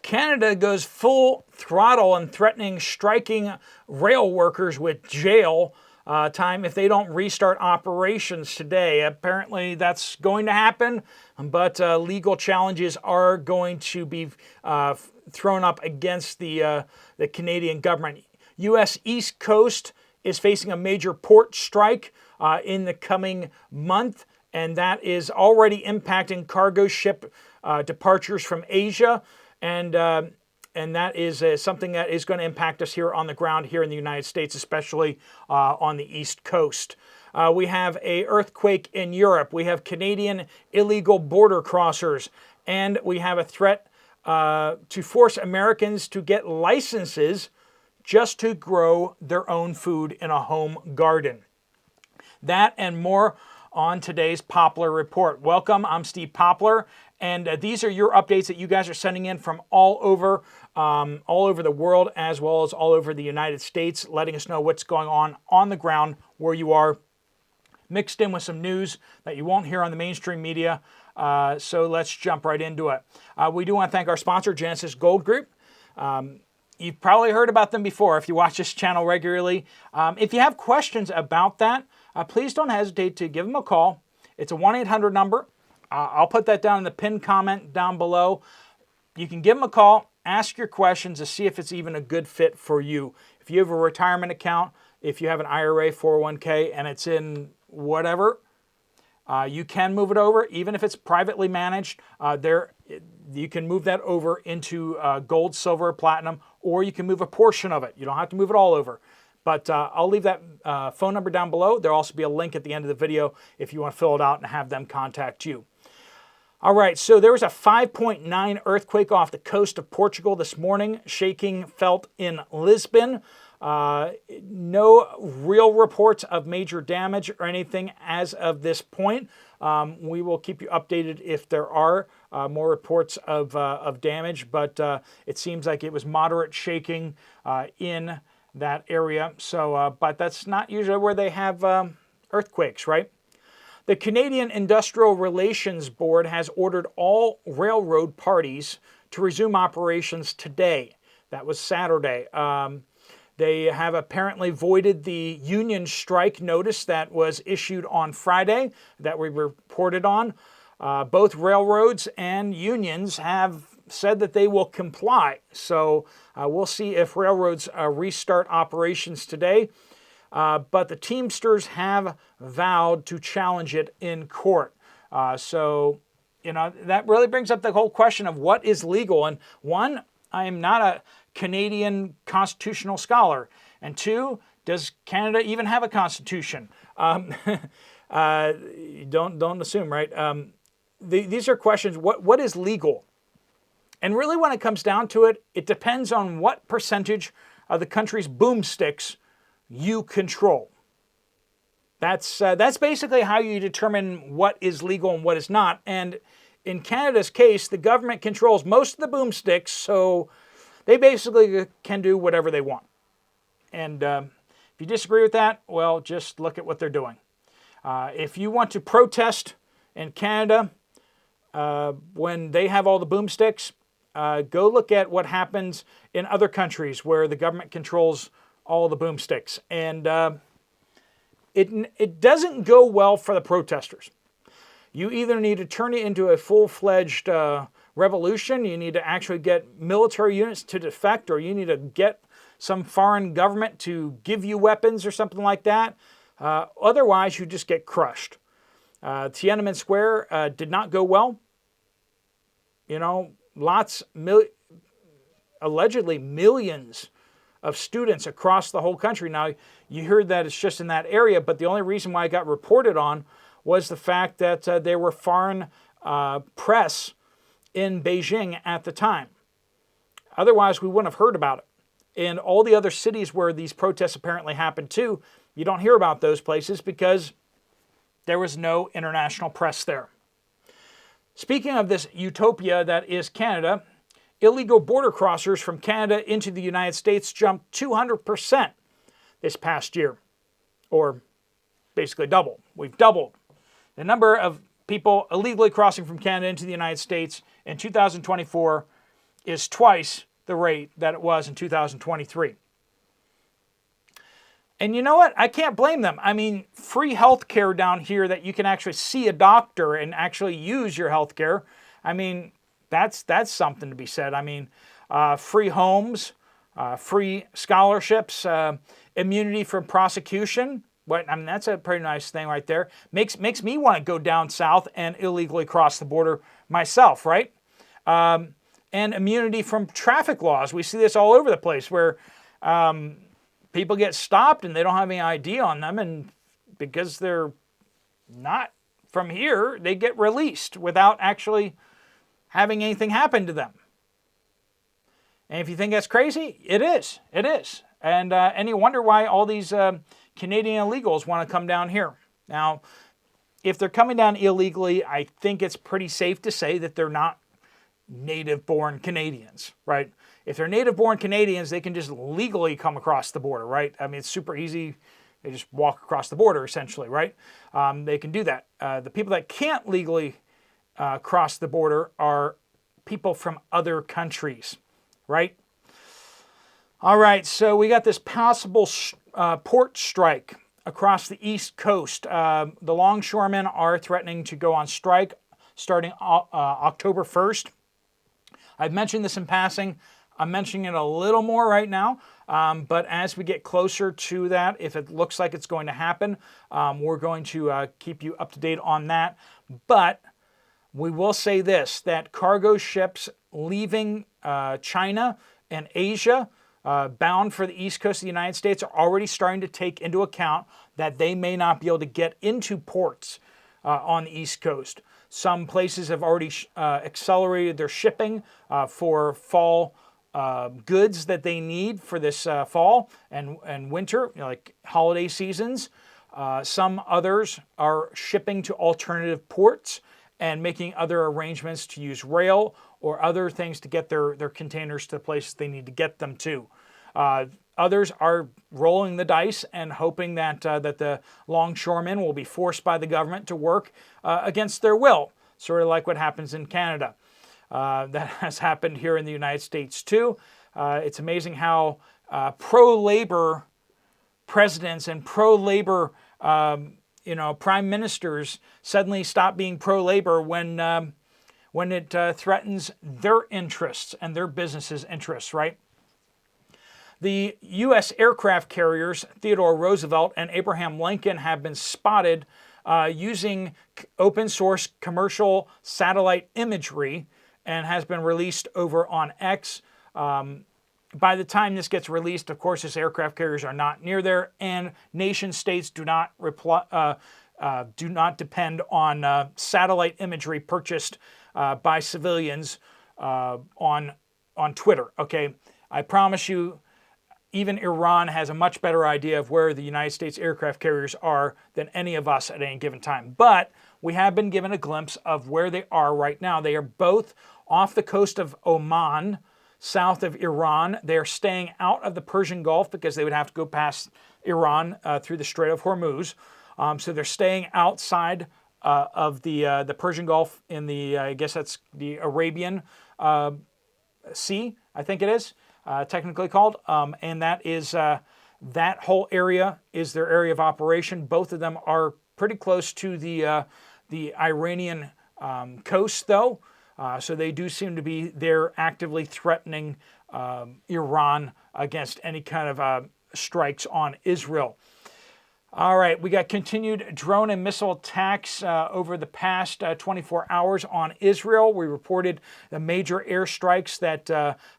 Canada goes full throttle and threatening striking rail workers with jail time if they don't restart operations today. Apparently that's going to happen, but legal challenges are going to be thrown up against the Canadian government. U.S. East Coast is facing a major port strike in the coming month, and that is already impacting cargo ship departures from Asia. And that is something that is going to impact us here on the ground here in the United States, especially on the East Coast. We have an earthquake in Europe. We have Canadian illegal border crossers. And we have a threat to force Americans to get licenses just to grow their own food in a home garden. That and more on today's Poplar Report. Welcome, I'm Steve Poplar, and these are your updates that you guys are sending in from all over the world, as well as all over the United States, letting us know what's going on the ground where you are, mixed in with some news that you won't hear on the mainstream media. So let's jump right into it. We do want to thank our sponsor, Genesis Gold Group. You've probably heard about them before if you watch this channel regularly. If you have questions about that, please don't hesitate to give them a call. It's a 1-800 number. I'll put that down in the pinned comment down below. You can give them a call, ask your questions to see if it's even a good fit for you. If you have a retirement account, if you have an IRA, 401k, and it's in whatever, you can move it over, even if it's privately managed. You can move that over into gold, silver, platinum, or you can move a portion of it. You don't have to move it all over. But I'll leave that phone number down below. There'll also be a link at the end of the video if you want to fill it out and have them contact you. All right, so there was a 5.9 earthquake off the coast of Portugal this morning, shaking felt in Lisbon. No real reports of major damage or anything as of this point. We will keep you updated if there are more reports of damage, but it seems like it was moderate shaking in that area. So, but that's not usually where they have earthquakes, right? The Canadian Industrial Relations Board has ordered all railroad parties to resume operations today. That was Saturday. They have apparently voided the union strike notice that was issued on Friday that we reported on. Both railroads and unions have said that they will comply. So we'll see if railroads restart operations today. But the Teamsters have vowed to challenge it in court. So, that really brings up the whole question of what is legal. And one, I am not a Canadian constitutional scholar. And two, does Canada even have a constitution? Don't assume, right? These are questions. What is legal? And really, when it comes down to it, it depends on what percentage of the country's boomsticks you control. That's basically how you determine what is legal and what is not. And in Canada's case, the government controls most of the boomsticks, so they basically can do whatever they want. And if you disagree with that, well, just look at what they're doing. If you want to protest in Canada when they have all the boomsticks, go look at what happens in other countries where the government controls all the boomsticks. And it doesn't go well for the protesters. You either need to turn it into a full-fledged revolution, you need to actually get military units to defect, or you need to get some foreign government to give you weapons or something like that. Otherwise, you just get crushed. Tiananmen Square did not go well. Allegedly millions of students across the whole country. Now, you heard that it's just in that area, but the only reason why it got reported on was the fact that there were foreign press in Beijing at the time. Otherwise, we wouldn't have heard about it. And all the other cities where these protests apparently happened too, you don't hear about those places because there was no international press there. Speaking of this utopia that is Canada, illegal border crossers from Canada into the United States jumped 200% this past year, or basically double. We've doubled the number of people illegally crossing from Canada into the United States in 2024 is twice the rate that it was in 2023. And you know what? I can't blame them. I mean, free health care down here that you can actually see a doctor and actually use your health care. I mean, that's something to be said. I mean, free homes, free scholarships, immunity from prosecution. I mean, that's a pretty nice thing right there. Makes me want to go down south and illegally cross the border myself, right? And immunity from traffic laws. We see this all over the place where people get stopped and they don't have any ID on them, and because they're not from here, they get released without actually having anything happen to them. And if you think that's crazy, it is. It is. And you wonder why all these Canadian illegals want to come down here. Now, if they're coming down illegally, I think it's pretty safe to say that they're not native-born Canadians, right? If they're native-born Canadians, they can just legally come across the border, right? I mean, it's super easy. They just walk across the border, essentially, right? They can do that. The people that can't legally cross the border are people from other countries, right? All right, so we got this possible port strike across the East Coast. The longshoremen are threatening to go on strike starting October 1st. I've mentioned this in passing. I'm mentioning it a little more right now, but as we get closer to that, if it looks like it's going to happen, we're going to keep you up to date on that. But we will say this, that cargo ships leaving China and Asia, bound for the East Coast of the United States, are already starting to take into account that they may not be able to get into ports on the East Coast. Some places have already accelerated their shipping for fall goods that they need for this fall and winter, like holiday seasons. Some others are shipping to alternative ports and making other arrangements to use rail or other things to get their containers to the places they need to get them to. Others are rolling the dice and hoping that the longshoremen will be forced by the government to work against their will, sort of like what happens in Canada. That has happened here in the United States too. It's amazing how pro-labor presidents and pro-labor prime ministers suddenly stop being pro-labor when it threatens their interests and their businesses' interests, right? The U.S. aircraft carriers Theodore Roosevelt and Abraham Lincoln have been spotted using open source commercial satellite imagery and has been released over on X. By the time this gets released, of course, these aircraft carriers are not near there, and nation states do not depend on satellite imagery purchased by civilians on Twitter. Okay, I promise you, even Iran has a much better idea of where the United States aircraft carriers are than any of us at any given time. But we have been given a glimpse of where they are right now. They are both off the coast of Oman, south of Iran. They are staying out of the Persian Gulf because they would have to go past Iran through the Strait of Hormuz. So they're staying outside of the Persian Gulf in the, I guess that's the Arabian Sea, I think it is. Technically called, and that is that whole area is their area of operation. Both of them are pretty close to the Iranian coast, though, so they do seem to be there actively threatening Iran against any kind of strikes on Israel. All right, we got continued drone and missile attacks over the past 24 hours on Israel. We reported the major airstrikes that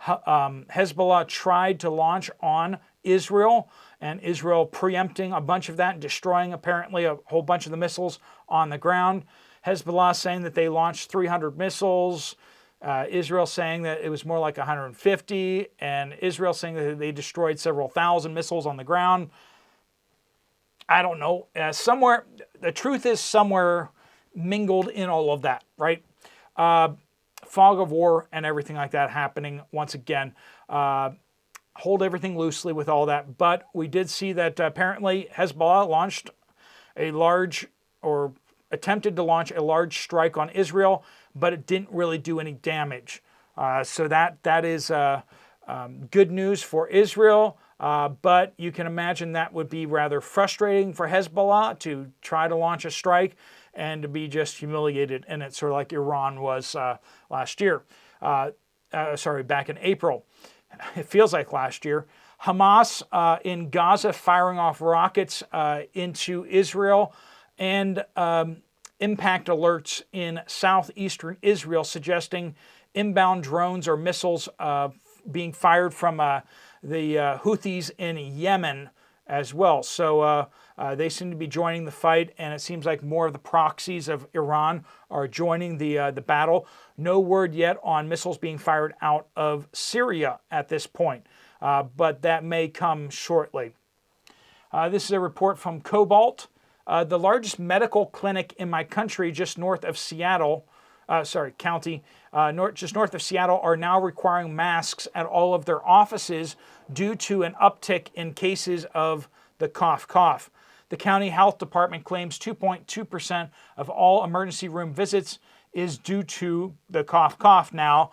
Hezbollah tried to launch on Israel, and Israel preempting a bunch of that and destroying apparently a whole bunch of the missiles on the ground. Hezbollah saying that they launched 300 missiles. Israel saying that it was more like 150, and Israel saying that they destroyed several thousand missiles on the ground. I don't know. Somewhere, the truth is somewhere mingled in all of that, right? Fog of war and everything like that happening once again. Hold everything loosely with all that. But we did see that apparently Hezbollah launched a large, or attempted to launch a large strike on Israel, but it didn't really do any damage. So that is good news for Israel, but you can imagine that would be rather frustrating for Hezbollah to try to launch a strike and to be just humiliated in it, sort of like Iran was last year. Back in April. It feels like last year. Hamas in Gaza firing off rockets into Israel, and impact alerts in southeastern Israel suggesting inbound drones or missiles being fired from the Houthis in Yemen as well. So they seem to be joining the fight, and it seems like more of the proxies of Iran are joining the battle. No word yet on missiles being fired out of Syria at this point, but that may come shortly. This is a report from Cobalt. The largest medical clinic in my country, just north of Seattle, county, just north of Seattle, are now requiring masks at all of their offices due to an uptick in cases of the cough. The county health department claims 2.2% of all emergency room visits is due to the cough now,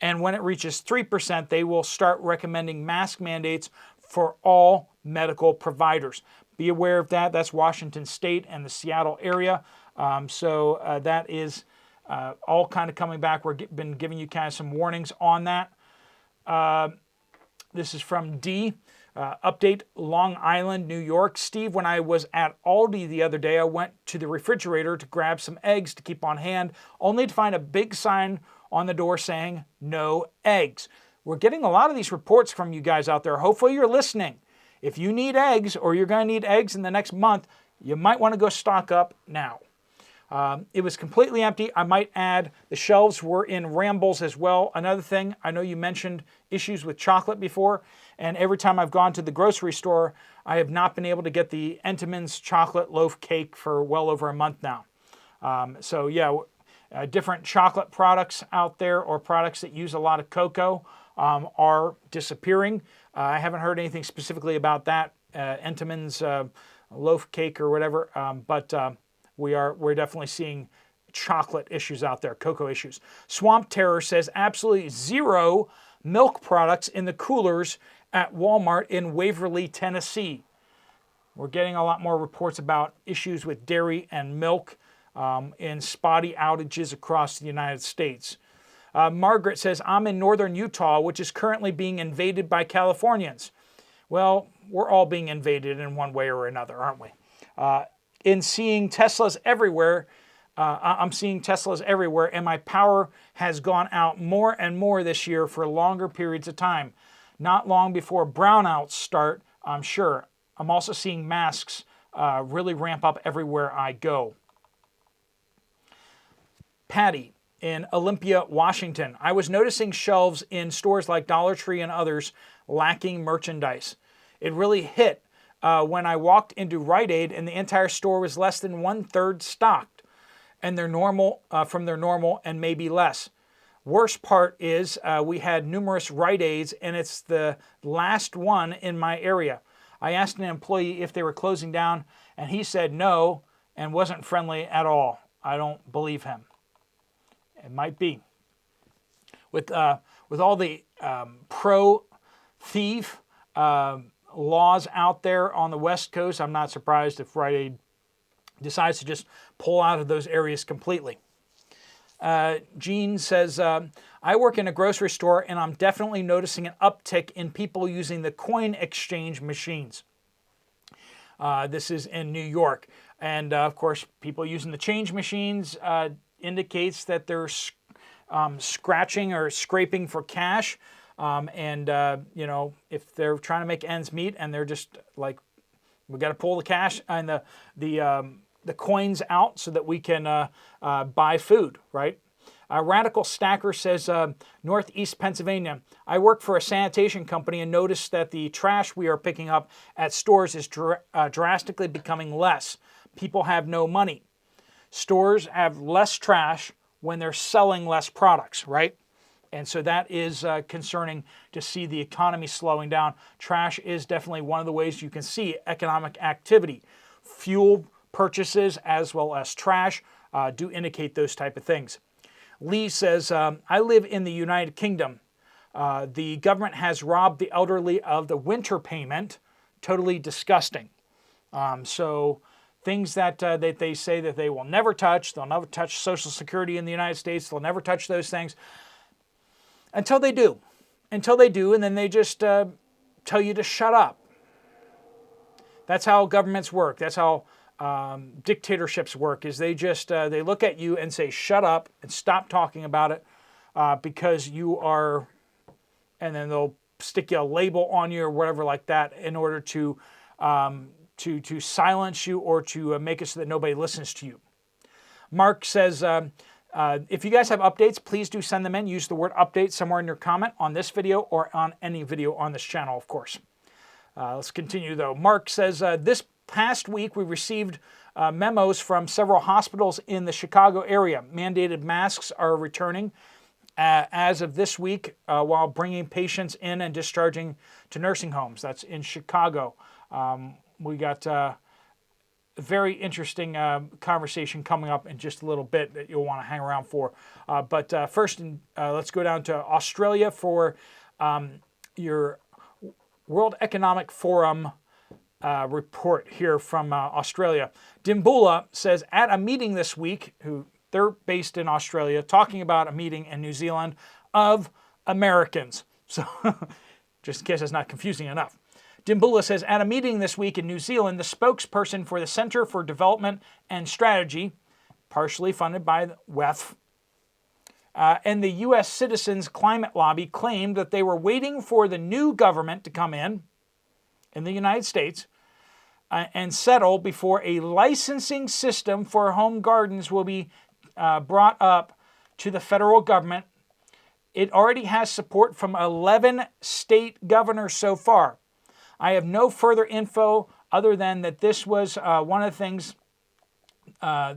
and when it reaches 3%, they will start recommending mask mandates for all medical providers. Be aware of that. That's Washington State and the Seattle area. So that is all kind of coming back. We've been giving you kind of some warnings on that. This is from D. Update, Long Island, New York. Steve, when I was at Aldi the other day, I went to the refrigerator to grab some eggs to keep on hand, only to find a big sign on the door saying, no eggs. We're getting a lot of these reports from you guys out there. Hopefully you're listening. If you need eggs, or you're going to need eggs in the next month, you might want to go stock up now. It was completely empty. I might add the shelves were in rambles as well. Another thing, I know you mentioned issues with chocolate before, and every time I've gone to the grocery store, I have not been able to get the Entenmann's chocolate loaf cake for well over a month now. Different chocolate products out there, or products that use a lot of cocoa, are disappearing. I haven't heard anything specifically about that, Entenmann's loaf cake or whatever, but we're definitely seeing chocolate issues out there, cocoa issues. Swamp Terror says absolutely zero milk products in the coolers at Walmart in Waverly, Tennessee. We're getting a lot more reports about issues with dairy and milk and spotty outages across the United States. Margaret says, I'm in northern Utah, which is currently being invaded by Californians. Well, we're all being invaded in one way or another, aren't we? I'm seeing Teslas everywhere, and my power has gone out more and more this year for longer periods of time. Not long before brownouts start, I'm sure. I'm also seeing masks really ramp up everywhere I go. Patty in Olympia, Washington. I was noticing shelves in stores like Dollar Tree and others lacking merchandise. It really hit when I walked into Rite Aid and the entire store was less than 1/3 stocked, and from their normal and maybe less. Worst part is we had numerous Rite Aids, and it's the last one in my area. I asked an employee if they were closing down, and he said no and wasn't friendly at all. I don't believe him. It might be. With all the pro-thief laws out there on the West Coast, I'm not surprised if Rite Aid decides to just pull out of those areas completely. Jean says, I work in a grocery store and I'm definitely noticing an uptick in people using the coin exchange machines. This is in New York. And of course, people using the change machines indicates that they're scratching or scraping for cash. If they're trying to make ends meet and they're just like, we got to pull the cash and the coins out so that we can buy food, right? Radical Stacker says, Northeast Pennsylvania. I work for a sanitation company and noticed that the trash we are picking up at stores is drastically becoming less. People have no money. Stores have less trash when they're selling less products, right? And so that is concerning to see the economy slowing down. Trash is definitely one of the ways you can see economic activity. Fuel purchases as well as trash do indicate those type of things. Lee says, I live in the United Kingdom. The government has robbed the elderly of the winter payment. Totally disgusting. So things that they say that they will never touch. They'll never touch Social Security in the United States. They'll never touch those things until they do. Until they do, and then they just tell you to shut up. That's how governments work. That's how dictatorships work, is they just they look at you and say, shut up and stop talking about it because you are, and then they'll stick you a label on you or whatever like that in order to silence you or to make it so that nobody listens to you. Mark says, if you guys have updates, please do send them in. Use the word update somewhere in your comment on this video or on any video on this channel, of course. Let's continue, though. Mark says, this past week we received memos from several hospitals in the Chicago area. Mandated masks are returning as of this week while bringing patients in and discharging to nursing homes. That's in Chicago. We got a very interesting conversation coming up in just a little bit that you'll want to hang around for. But first, let's go down to Australia for your World Economic Forum report here from Australia. Dimbula says, at a meeting this week, they're based in Australia, talking about a meeting in New Zealand of Americans. So just in case it's not confusing enough. Dimbula says, at a meeting this week in New Zealand, the spokesperson for the Centre for Development and Strategy, partially funded by the WEF, and the U.S. Citizens Climate Lobby claimed that they were waiting for the new government to come in the United States and settle before a licensing system for home gardens will be brought up to the federal government. It already has support from 11 state governors so far. I have no further info other than that this was one of the things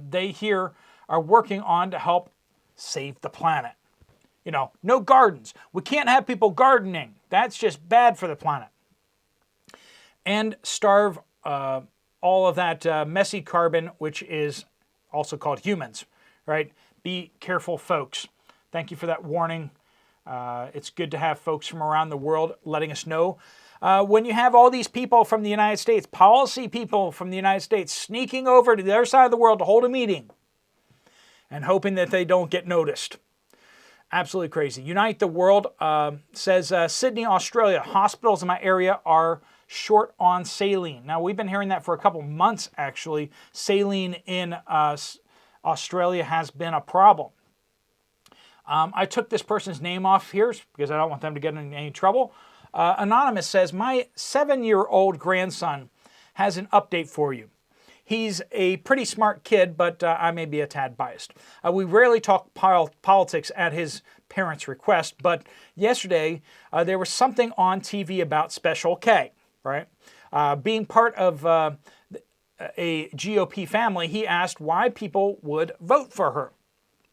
they here are working on to help save the planet. You know, no gardens. We can't have people gardening. That's just bad for the planet. And starve all of that messy carbon, which is also called humans, right? Be careful, folks. Thank you for that warning. It's good to have folks from around the world letting us know. When you have all these people from the United States, policy people from the United States, sneaking over to the other side of the world to hold a meeting and hoping that they don't get noticed. Absolutely crazy. Unite the World says, Sydney, Australia, hospitals in my area are short on saline. Now, we've been hearing that for a couple months, actually. Saline in Australia has been a problem. I took this person's name off here because I don't want them to get in any trouble. Anonymous says, my 7-year-old grandson has an update for you. He's a pretty smart kid, but I may be a tad biased. We rarely talk politics at his parents' request, but yesterday there was something on TV about Special K, right? Being part of a GOP family, he asked why people would vote for her,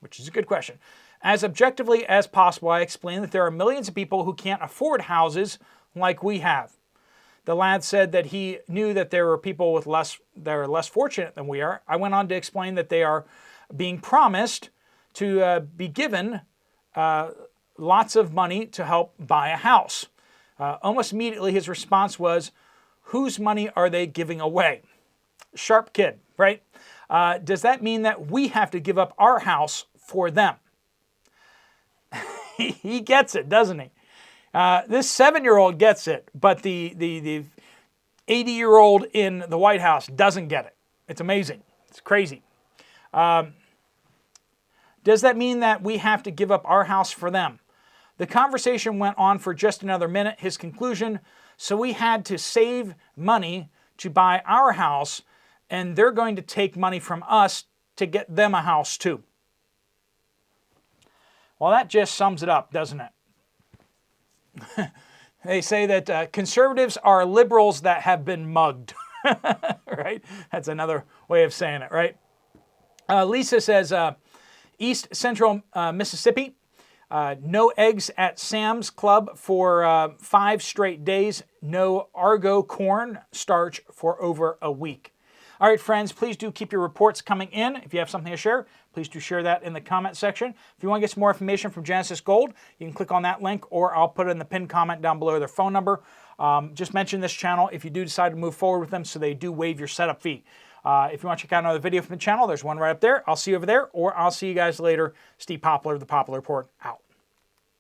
which is a good question. As objectively as possible, I explained that there are millions of people who can't afford houses like we have. The lad said that he knew that there were people that are less fortunate than we are. I went on to explain that they are being promised to be given lots of money to help buy a house. Almost immediately his response was, whose money are they giving away? Sharp kid, right? Does that mean that we have to give up our house for them? He gets it, doesn't he? This 7-year-old gets it, but the 80-year-old in the White House doesn't get it. It's amazing. It's crazy. Does that mean that we have to give up our house for them? The conversation went on for just another minute. His conclusion, so we had to save money to buy our house, and they're going to take money from us to get them a house too. Well, that just sums it up, doesn't it? They say that conservatives are liberals that have been mugged, right? That's another way of saying it, right? Lisa says, East Central Mississippi, no eggs at Sam's Club for 5 straight days, no Argo corn starch for over a week. All right, friends, please do keep your reports coming in. If you have something to share, please do share that in the comment section. If you want to get some more information from Genesis Gold, you can click on that link, or I'll put it in the pinned comment down below their phone number. Just mention this channel if you do decide to move forward with them, so they do waive your setup fee. If you want to check out another video from the channel, there's one right up there. I'll see you over there, or I'll see you guys later. Steve Poplar of the Poplar Report, out.